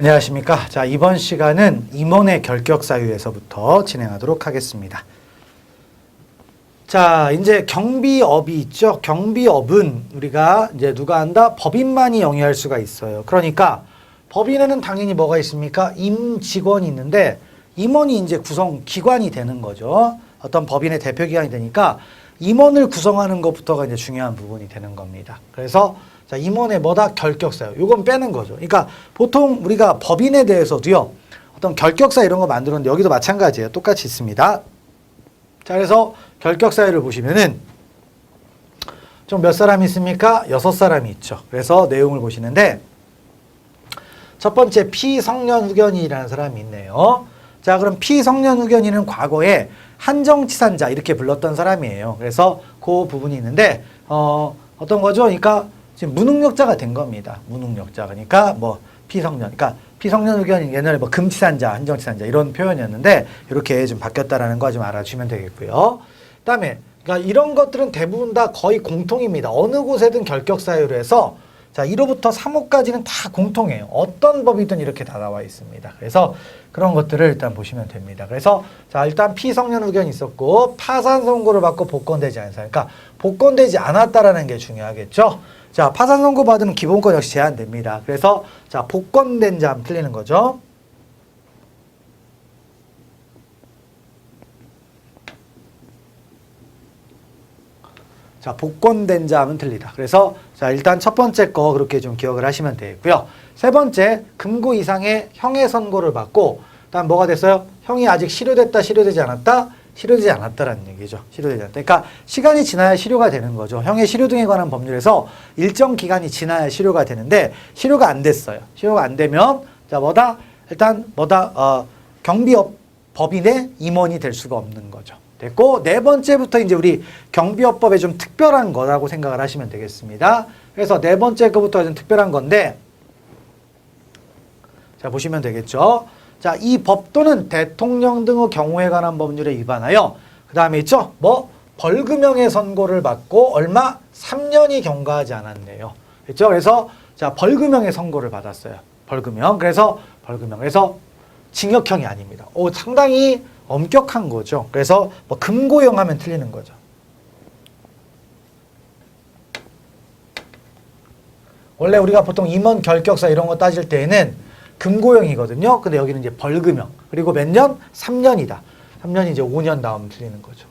안녕하십니까. 자, 이번 시간은 임원의 결격 사유에서부터 진행하도록 하겠습니다. 자, 이제 경비업이 있죠. 경비업은 우리가 이제 누가 한다? 법인만이 영위할 수가 있어요. 그러니까 법인에는 당연히 뭐가 있습니까? 임직원이 있는데 임원이 이제 구성 기관이 되는 거죠. 어떤 법인의 대표 기관이 되니까 임원을 구성하는 것부터가 이제 중요한 부분이 되는 겁니다. 그래서 자, 임원의 뭐다? 결격사유. 요건 빼는 거죠. 그러니까 보통 우리가 법인에 대해서도요. 어떤 결격사 이런 거 만들었는데 여기도 마찬가지예요. 똑같이 있습니다. 자, 그래서 결격사유를 보시면은 좀 몇 사람이 있습니까? 6사람이 있죠. 그래서 내용을 보시는데 첫 번째 피성년후견이라는 사람이 있네요. 자, 그럼 피성년후견이는 과거에 한정치산자 이렇게 불렀던 사람이에요. 그래서 그 부분이 있는데 어떤 거죠? 그러니까 지금 무능력자가 된 겁니다. 무능력자. 그러니까 뭐 피성년. 그러니까 피성년 후견이 옛날에 뭐 금치산자, 한정치산자 이런 표현이었는데 이렇게 좀 바뀌었다라는 거 좀 알아주시면 되겠고요. 그다음에 그러니까 이런 것들은 대부분 다 거의 공통입니다. 어느 곳에든 결격 사유로 해서 자, 1호부터 3호까지는 다 공통해요. 어떤 법이든 이렇게 다 나와 있습니다. 그래서 그런 것들을 일단 보시면 됩니다. 그래서 자, 일단 피성년 후견이 있었고 파산 선고를 받고 복권되지 않은 사람. 그러니까 복권되지 않았다라는 게 중요하겠죠. 자, 파산 선고 받으면 기본권 역시 제한됩니다. 그래서 자, 복권된 자 하면 틀리는 거죠. 자, 복권된 자 하면 틀리다. 그래서 자, 일단 첫 번째 거 그렇게 좀 기억을 하시면 되겠고요. 세 번째, 금고 이상의 형의 선고를 받고 다음 뭐가 됐어요? 형이 아직 실효됐다, 실효되지 않았다? 실효되지 않았다라는 얘기죠. 실효되지 않았다. 그러니까 시간이 지나야 실효가 되는 거죠. 형의 실효 등에 관한 법률에서 일정 기간이 지나야 실효가 되는데 실효가 안 됐어요. 실효가 안 되면 자, 뭐다? 일단 뭐다? 경비업 법인의 임원이 될 수가 없는 거죠. 됐고 네 번째부터 이제 우리 경비업법에 좀 특별한 거라고 생각을 하시면 되겠습니다. 그래서 네 번째 거부터 좀 특별한 건데 자, 보시면 되겠죠. 자, 이 법 또는 대통령 등의 경우에 관한 법률에 위반하여 그 다음에 있죠. 뭐 벌금형의 선고를 받고 얼마? 3년이 경과하지 않았네요. 그렇죠? 그래서 자, 벌금형의 선고를 받았어요. 벌금형. 그래서 벌금형. 그래서 징역형이 아닙니다. 상당히 엄격한 거죠. 그래서 뭐 금고형 하면 틀리는 거죠. 원래 우리가 보통 임원 결격사 이런 거 따질 때에는 금고형이거든요. 근데 여기는 이제 벌금형. 그리고 몇 년? 3년이다. 3년이 이제 5년 나오면 틀리는 거죠.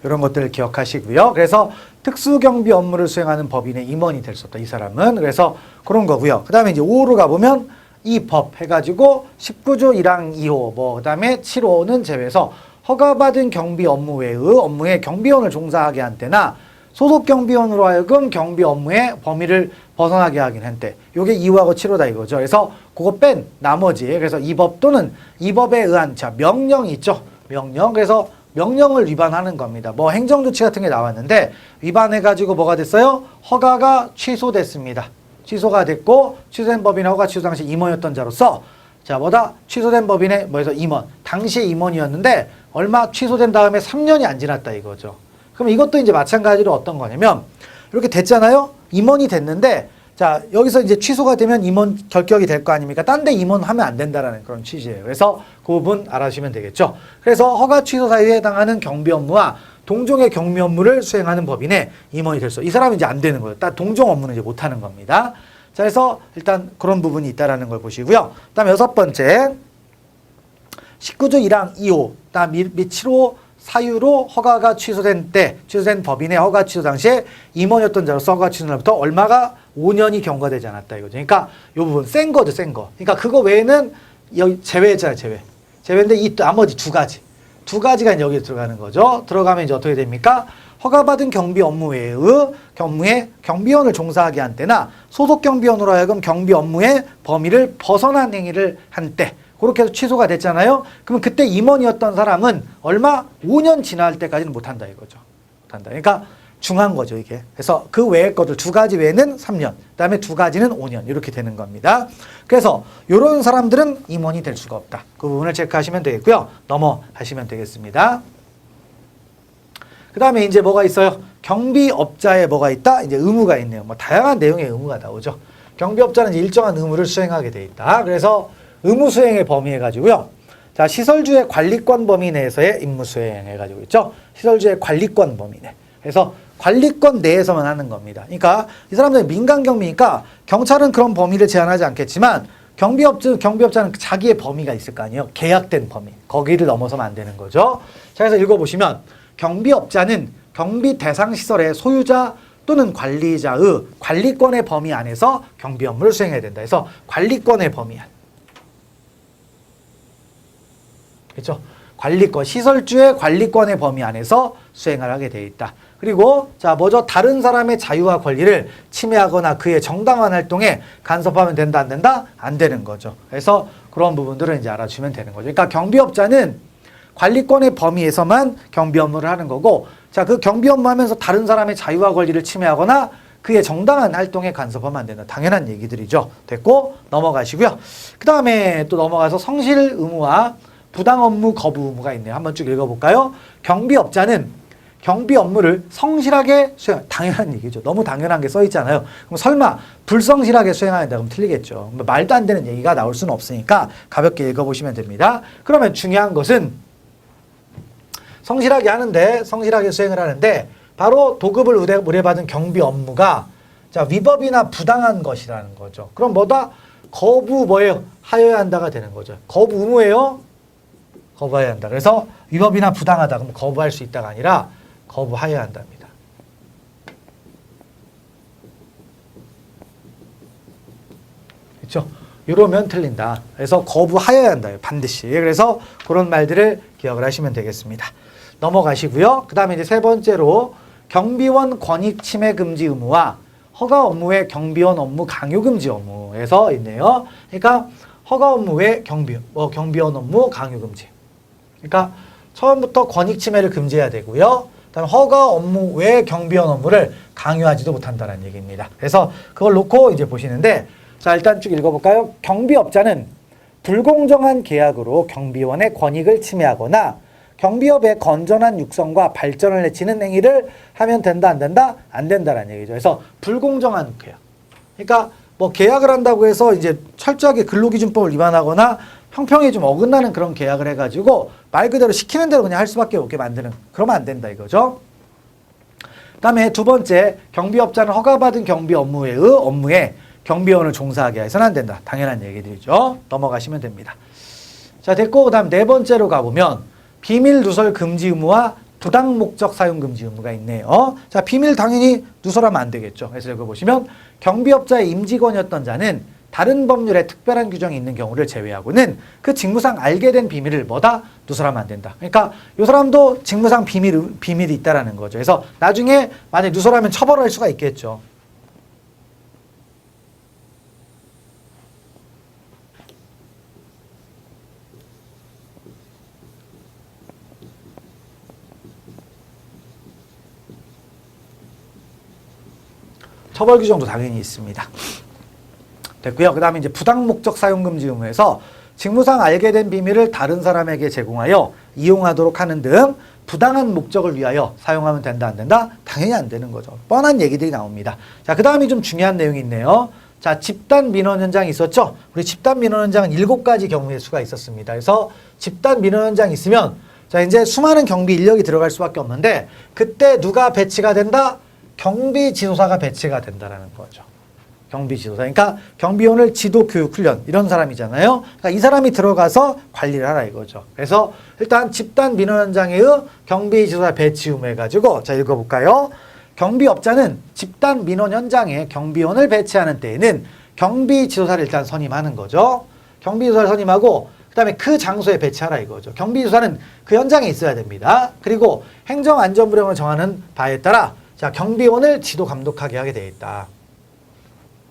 이런 것들을 기억하시고요. 그래서 특수경비 업무를 수행하는 법인의 임원이 될 수 없다. 이 사람은. 그래서 그런 거고요. 그 다음에 이제 5호로 가보면 이 법 해가지고 19조 1항 2호 그 다음에 7호는 제외해서 허가받은 경비 업무 외의 업무에 경비원을 종사하게 한 때나 소속 경비원으로 하여금 경비 업무의 범위를 벗어나게 하긴 한때 요게 2호하고 7호다 이거죠. 그래서 그거 뺀 나머지 그래서 이 법 또는 이 법에 의한 자 명령이 있죠. 명령. 그래서 명령을 위반하는 겁니다. 뭐 행정조치 같은 게 나왔는데 위반해가지고 뭐가 됐어요? 허가가 취소됐습니다. 취소가 됐고 취소된 법인의 허가 취소 당시 임원이었던 자로서 자, 뭐다? 취소된 법인의 뭐에서 임원. 당시에 임원이었는데 얼마 취소된 다음에 3년이 안 지났다 이거죠. 그럼 이것도 이제 마찬가지로 어떤 거냐면 이렇게 됐잖아요. 임원이 됐는데 자, 여기서 이제 취소가 되면 임원 결격이 될 거 아닙니까? 딴 데 임원 하면 안 된다라는 그런 취지예요. 그래서 그 부분 알아주시면 되겠죠. 그래서 허가 취소 사유에 해당하는 경비 업무와 동종의 경비 업무를 수행하는 법인의 임원이 될 수. 이 사람은 이제 안 되는 거예요. 딱 동종 업무는 이제 못 하는 겁니다. 자, 그래서 일단 그런 부분이 있다라는 걸 보시고요. 그다음에 여섯 번째 19조 1항 2호, 그다음 및 7호 사유로 허가가 취소된 때, 취소된 법인의 허가 취소 당시에 임원이었던 자로서 허가 취소 날부터 얼마가 5년이 경과되지 않았다 이거죠. 그러니까 이 부분 센 거죠, 센 거. 그러니까 그거 외에는 여기 제외잖아요, 제외. 제외인데 이 나머지 두 가지가 여기에 들어가는 거죠. 들어가면 이제 어떻게 됩니까? 허가받은 경비 업무 외의 경무에 경비원을 종사하게 한 때나 소속 경비원으로 하여금 경비 업무의 범위를 벗어난 행위를 한 때 그렇게 해서 취소가 됐잖아요. 그러면 그때 임원이었던 사람은 얼마? 5년 지날 때까지는 못한다 이거죠. 못한다. 그러니까 중요한 거죠 이게. 그래서 그 외의 것들 두 가지 외에는 3년, 그 다음에 두 가지는 5년 이렇게 되는 겁니다. 그래서 이런 사람들은 임원이 될 수가 없다. 그 부분을 체크하시면 되겠고요. 넘어가시면 되겠습니다. 그 다음에 이제 뭐가 있어요? 경비업자에 뭐가 있다? 이제 의무가 있네요. 뭐 다양한 내용의 의무가 나오죠. 경비업자는 일정한 의무를 수행하게 돼 있다. 그래서 의무 수행의 범위 해가지고요. 자, 시설주의 관리권 범위 내에서의 임무 수행 해가지고 있죠. 시설주의 관리권 범위 내. 그래서 관리권 내에서만 하는 겁니다. 그러니까 이 사람들은 민간 경비니까 경찰은 그런 범위를 제한하지 않겠지만 경비업자는 자기의 범위가 있을 거 아니에요. 계약된 범위. 거기를 넘어서면 안 되는 거죠. 자, 그래서 읽어보시면 경비업자는 경비 대상 시설의 소유자 또는 관리자의 관리권의 범위 안에서 경비 업무를 수행해야 된다. 그래서 관리권의 범위 안. 그렇죠? 관리권, 시설주의 관리권의 범위 안에서 수행을 하게 돼 있다. 그리고 자, 먼저 다른 사람의 자유와 권리를 침해하거나 그의 정당한 활동에 간섭하면 된다, 안 된다? 안 되는 거죠. 그래서 그런 부분들은 이제 알아주면 되는 거죠. 그러니까 경비업자는 관리권의 범위에서만 경비 업무를 하는 거고, 자, 그 경비 업무 하면서 다른 사람의 자유와 권리를 침해하거나 그의 정당한 활동에 간섭하면 안 된다. 당연한 얘기들이죠. 됐고, 넘어가시고요. 그 다음에 또 넘어가서 성실 의무와 부당 업무 거부 의무가 있네요. 한번 쭉 읽어볼까요? 경비업자는 경비 업무를 성실하게 수행, 당연한 얘기죠. 너무 당연한 게 써 있잖아요. 그럼 설마 불성실하게 수행한다 그러면 틀리겠죠. 말도 안 되는 얘기가 나올 수는 없으니까 가볍게 읽어보시면 됩니다. 그러면 중요한 것은 성실하게 하는데, 성실하게 수행을 하는데 바로 도급을 의뢰받은 경비 업무가 자, 위법이나 부당한 것이라는 거죠. 그럼 뭐다? 거부 뭐예요? 하여야 한다가 되는 거죠. 거부 의무예요? 거부해야 한다. 그래서 위법이나 부당하다. 그럼 거부할 수 있다가 아니라 거부하여야 한답니다. 그렇죠? 이러면 틀린다. 그래서 거부하여야 한다. 반드시. 그래서 그런 말들을 기억을 하시면 되겠습니다. 넘어가시고요. 그 다음에 이제 세 번째로 경비원 권익 침해 금지 의무와 허가 업무의 경비원 업무 강요 금지 업무에서 있네요. 그러니까 허가 업무의 경비원 업무 강요 금지. 그러니까 처음부터 권익 침해를 금지해야 되고요. 그다음 허가 업무 외 경비원 업무를 강요하지도 못한다는 얘기입니다. 그래서 그걸 놓고 이제 보시는데, 자, 일단 쭉 읽어볼까요? 경비업자는 불공정한 계약으로 경비원의 권익을 침해하거나 경비업의 건전한 육성과 발전을 해치는 행위를 하면 된다, 안 된다? 안 된다라는 얘기죠. 그래서 불공정한 계약. 그러니까 뭐 계약을 한다고 해서 이제 철저하게 근로기준법을 위반하거나 형평에 좀 어긋나는 그런 계약을 해가지고 말 그대로 시키는 대로 그냥 할 수밖에 없게 만드는, 그러면 안 된다 이거죠. 그 다음에 두 번째, 경비업자는 허가받은 경비 업무에 경비원을 종사하게 해서는 안 된다. 당연한 얘기들이죠. 넘어가시면 됩니다. 자, 됐고, 그 다음 네 번째로 가보면 비밀 누설 금지 의무와 부당 목적 사용 금지 의무가 있네요. 자, 비밀 당연히 누설하면 안 되겠죠. 그래서 여기 보시면 경비업자의 임직원이었던 자는 다른 법률에 특별한 규정이 있는 경우를 제외하고는 그 직무상 알게 된 비밀을 뭐다? 누설하면 안 된다. 그러니까 이 사람도 직무상 비밀이 있다라는 거죠. 그래서 나중에 만약에 누설하면 처벌할 수가 있겠죠. 처벌 규정도 당연히 있습니다. 됐고요. 그 다음에 이제 부당 목적 사용 금지 의무에서 직무상 알게 된 비밀을 다른 사람에게 제공하여 이용하도록 하는 등 부당한 목적을 위하여 사용하면 된다, 안 된다? 당연히 안 되는 거죠. 뻔한 얘기들이 나옵니다. 자, 그 다음이 좀 중요한 내용이 있네요. 자, 집단 민원 현장이 있었죠? 우리 집단 민원 현장은 7가지 경우의 수가 있었습니다. 그래서 집단 민원 현장이 있으면 자, 이제 수많은 경비 인력이 들어갈 수밖에 없는데 그때 누가 배치가 된다? 경비지도사가 배치가 된다라는 거죠. 경비지도사. 그러니까 경비원을 지도, 교육, 훈련 이런 사람이잖아요. 그러니까 이 사람이 들어가서 관리를 하라 이거죠. 그래서 일단 집단 민원 현장의 경비지도사 배치 의무 해가지고 자, 읽어볼까요? 경비업자는 집단 민원 현장에 경비원을 배치하는 때에는 경비지도사를 일단 선임하는 거죠. 경비지도사를 선임하고 그 다음에 그 장소에 배치하라 이거죠. 경비지도사는 그 현장에 있어야 됩니다. 그리고 행정안전부령을 정하는 바에 따라 자, 경비원을 지도 감독하게 하게 되어 있다.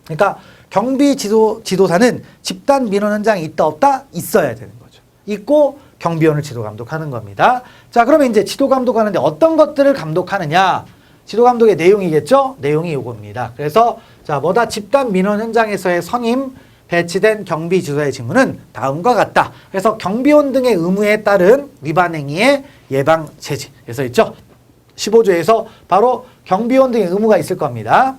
그러니까 경비지도사는 집단 민원 현장에 있다 없다? 있어야 되는 거죠. 있고 경비원을 지도 감독하는 겁니다. 자, 그러면 이제 지도 감독하는데 어떤 것들을 감독하느냐? 지도 감독의 내용이겠죠? 내용이 요겁니다. 그래서 자, 뭐다? 집단 민원 현장에서의 선임 배치된 경비지도사의 직무는 다음과 같다. 그래서 경비원 등의 의무에 따른 위반 행위의 예방 제지. 그래서 있죠? 15조에서 바로 경비원 등의 의무가 있을 겁니다.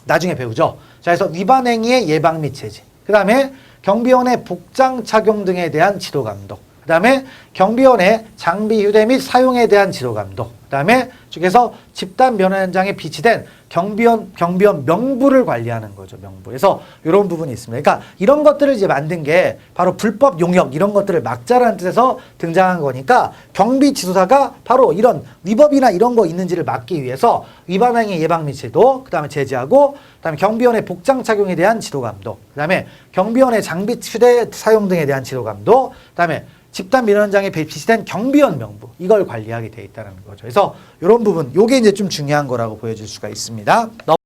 나중에 배우죠. 자, 그래서 위반 행위의 예방 및 제지. 그 다음에 경비원의 복장 착용 등에 대한 지도 감독. 그 다음에 경비원의 장비 휴대 및 사용에 대한 지도 감독. 그 다음에 쪽에서 집단 면허 현장에 비치된 경비원 명부를 관리하는 거죠. 명부. 그래서 이런 부분이 있습니다. 그러니까 이런 것들을 이제 만든 게 바로 불법 용역 이런 것들을 막자라는 뜻에서 등장한 거니까 경비 지도사가 바로 이런 위법이나 이런 거 있는지를 막기 위해서 위반 행위 예방 및 제도, 그 다음에 제지하고, 그 다음에 경비원의 복장 착용에 대한 지도 감독, 그 다음에 경비원의 장비 휴대 사용 등에 대한 지도 감독, 그 다음에 집단 민원 현장에 비치된 경비원 명부 이걸 관리하게 돼 있다는 거죠. 그래서 이런 부분, 요게 이제 좀 중요한 거라고 보여줄 수가 있습니다.